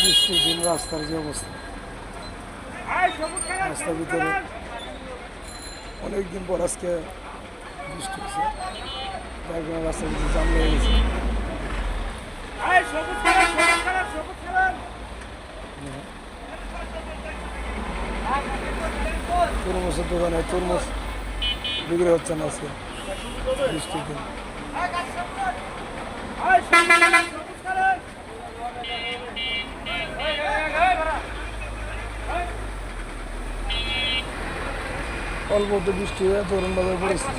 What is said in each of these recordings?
বৃষ্টির দিন রাস্তার যে অবস্থা, রাস্তার ভিতরে অনেকদিন পর আজকে বৃষ্টি হয়েছে, যার কারণে রাস্তার ভিতরে জাম লেগে গেছে। তরমুজের দোকানে তরমুজ বিক্রি হচ্ছে না আজকে বৃষ্টির দিন। অল্প তো বৃষ্টি হয়ে তরুণ বাজার পড়েছে,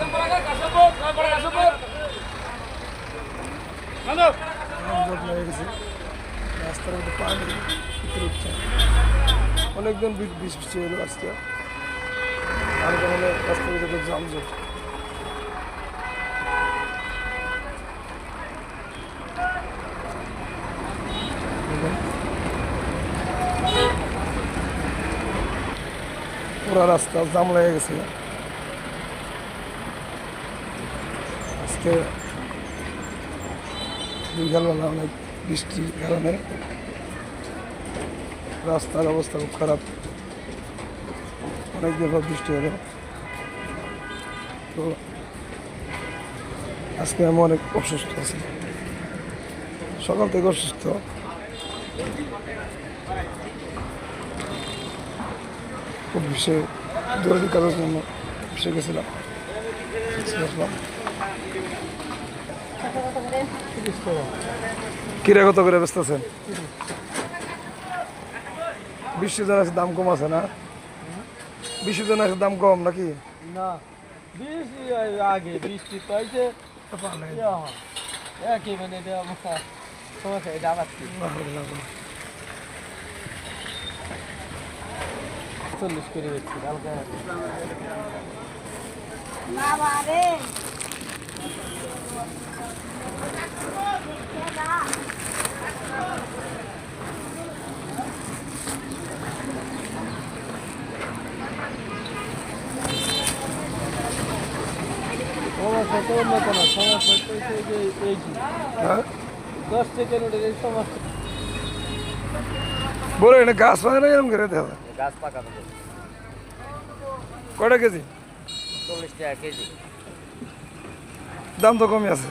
রাস্তার মধ্যে পানি উঠছে। অনেকদিন বৃষ্টি হলো আজকে, আর কারণে রাস্তার ভিতরে যানজট। পুরা রাস্তা জাম লেগে গেছে আজকে বিকালবেলা। অনেক বৃষ্টির কারণে রাস্তার অবস্থা খুব খারাপ। অনেকদিন পর বৃষ্টি হলো, তো আজকে আমি অনেক অসুস্থ আছি, সকাল থেকে অসুস্থ। খুব বিষে জরুরি কাজের জন্য বসে গেছিলাম, কিরা কত করে ব্যস্ত আছেন? বৃষ্টির জন্য দাম কম আছে না? বৃষ্টির জন্য দাম কম নাকি? না, বৃষ্টি আগে বৃষ্টি পাইছে একই, মানে সমস্যা এটা আবার 40 করে বেচছি কালকে। সমস্যা তো উন্নত না, সমস্যা হচ্ছে যে এই 10 সেকেন্ড উঠে এই সমস্যা। বলো এটা গাছ পাকা না এরকম করে দেওয়া? গাছ পাকা কয়টা কেজি? 40 টাকা কেজি। দাম তো কমই আছে।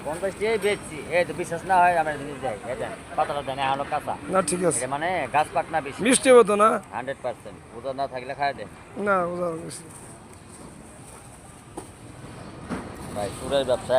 50 টাকাই বেচছি। এই তো বিশ্বাস না হয় আমরা জিনিস যাই, দেখেন পাতাটা দেন এখনো কাঁচা। না ঠিক আছে, এটা মানে গাছ পাক না, বেশি মিষ্টি হতো না। 100% ওজন না থাকলে খায় দে। না বুঝা গেছে ভাই সুরের ব্যবসা